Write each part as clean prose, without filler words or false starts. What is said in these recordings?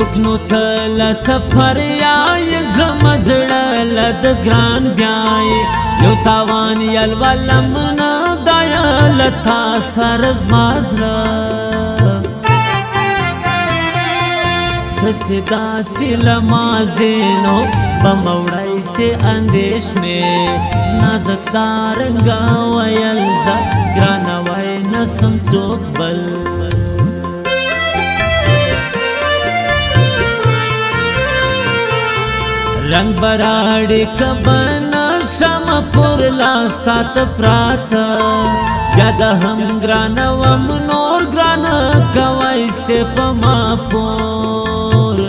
سوکنو تلا تفریای زلم زړه د ګران بیاي یو تاوان یل ولم نه دایا لتا سر زمازړه دسدا سلمازینو بموړای سے اندیش میں نازک دارنگا ویل ز ګران وای نسم څوک بل رنگ براڑی کبنا شم پور لاستا تفراتا یاد هم گرانا وم نور گرانا کوای سے پما پور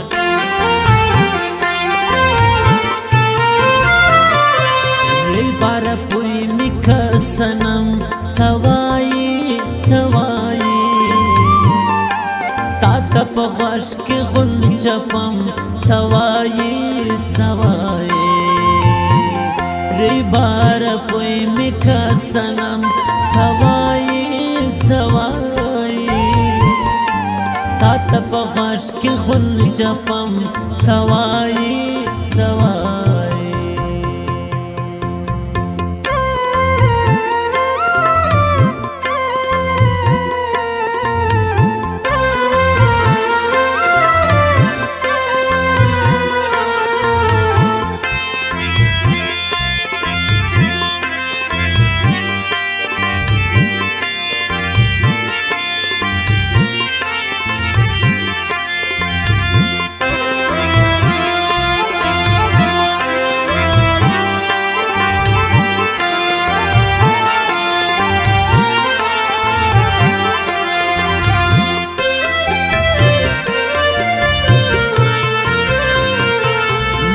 ری بارا پوی مکا سنم توائی توائی تا پغوش کی غن چپم توائی توائی ری بارا پوی مکا سنم توائی توائی تا پغوش کی غن چپم توائی توائی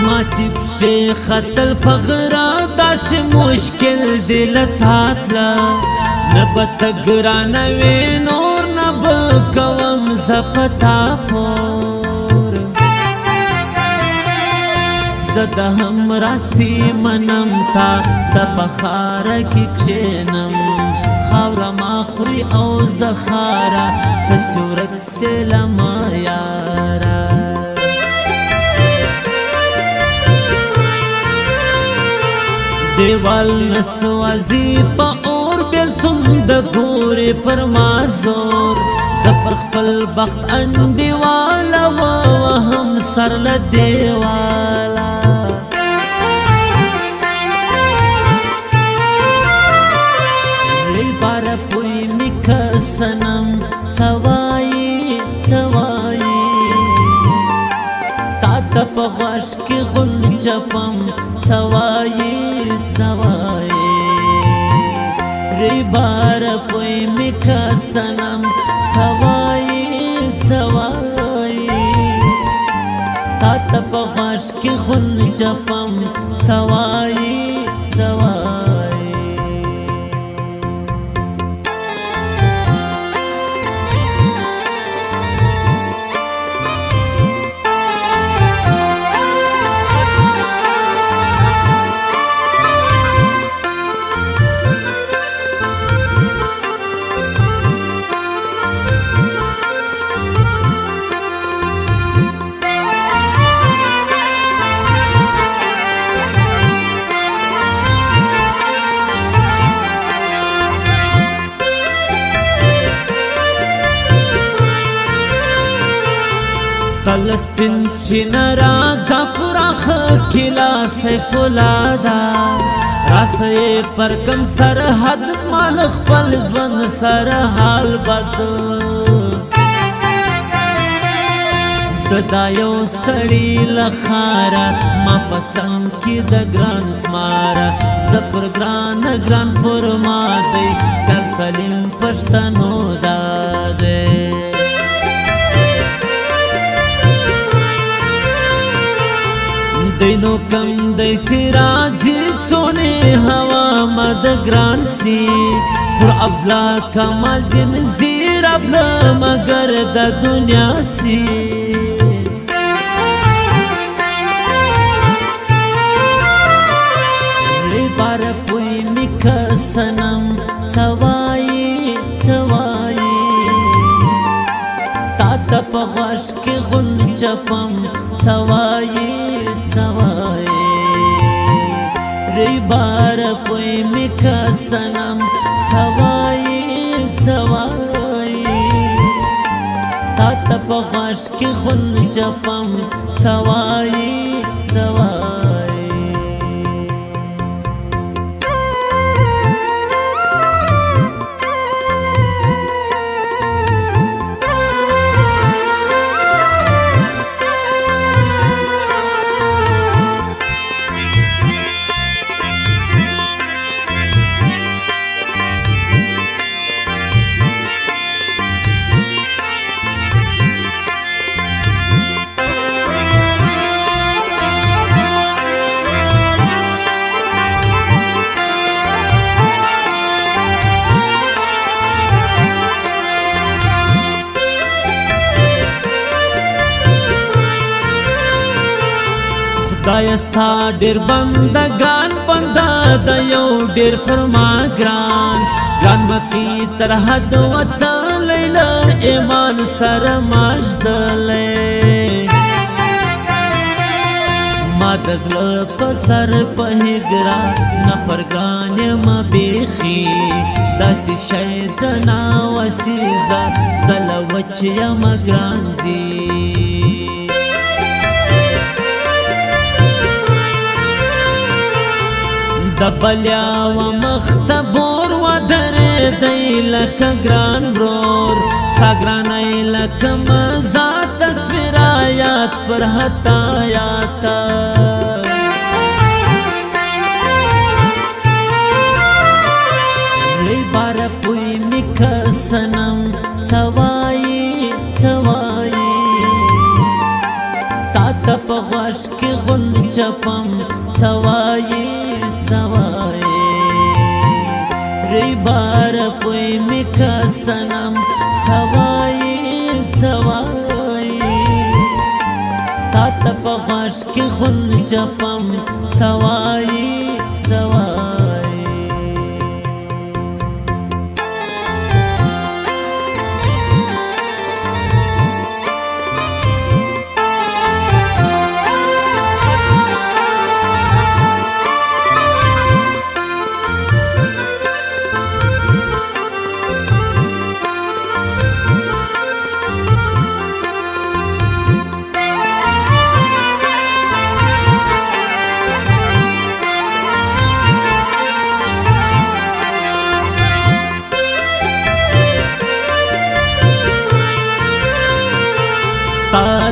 ماتب شیخ خطل پغرا داس مشکل دل تاتلا نبت گرانوی نور نب کوم زفتا پور زد هم راستی منم تا تبخار کی کشنم خاور ماخوری او زخارا تسورک سلام یارا دیوال نسوازی پا اور بیلتون دا گوری پر مازور زفر خپل بخت انڈیوالا وهم سر لدیوالا ری بارا پوی مکا سنم توائی توائی تا پغوش کی غن چپم توائی توائی ری بارا پوی مکا سنم توائی توائی تا پغوش کی غن چپم توائی توائی تلس پنچی نرا زپراخ کلا سیفولادا راسے پر کم سرحد مالخ پل زون سر حال بد ددایو سڑی لخارا ما پسند کی د گران سمارا زپر گران گران پر ما دی سر سلیم پشتنو دادے دینو کم دی سرازی سونے ہوا مد گران سی پر ابلا کمال دن زیر ابلا مگر دا دنیا سی ری بارا پوی مکا سنم توائی توائی تا پغوش کی غن غن چپم څوایي څوایي ری بار پوی میکا سنم څوایي څوایي تا ته په غاښ کې غن چپم څوایي څوایي دایستا ډیر بندگان بندا د یو ډیر فرما ګران ګران مکی تر حد وته لیلا ایمان سره ماجدلې ما دزله په سر په هګرا نفر ګران ما بیخي داسې شیدنا وسیزا زلوچ یا مګران زی دبلیا و مختبور و در دی لکا گران برور ستا گران ای لکا مزا تصویر آیات پر حتایاتا ری بار پوی مکا سنم څوایي څوایي تا ته په غاښ کې غن چپم څوایي څوایي ری بار پوی میکا سنم څوایي څوایي تا ته په غاښ کې غن چپم څوایي څوایي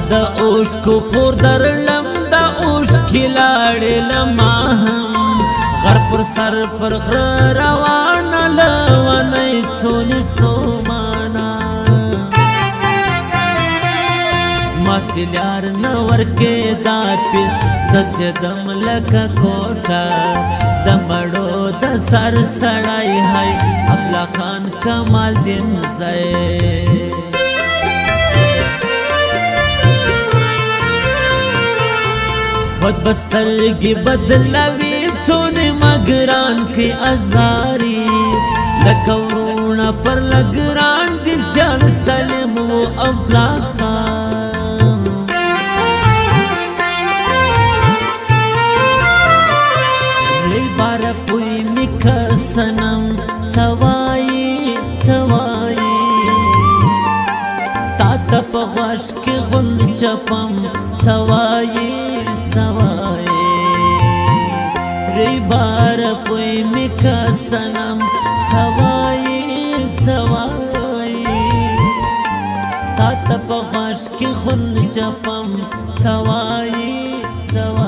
د اوشکو پور درلم د اوشکی لاړې لما هم غر پر سر پر غره روانه لونی څونې ستومانه زما سیلیار نه ورکې دا پیس زه چېدم لکه کوټه د مړو د سر سړی هی افلا خان کمال دین ځای خود بسترگی بدلوی سونے مگران کی ازاری لکورونا پر لگران دی سیال سلم و افلاخان ری بار پوی مکا سنم څوایي څوایي تا ته په غاښ کې غن چپم څوایي څوایي ری بار پوی میکا سنم څوایي څوایي تا ته په غاښ کې غن چپم څوایي څوایي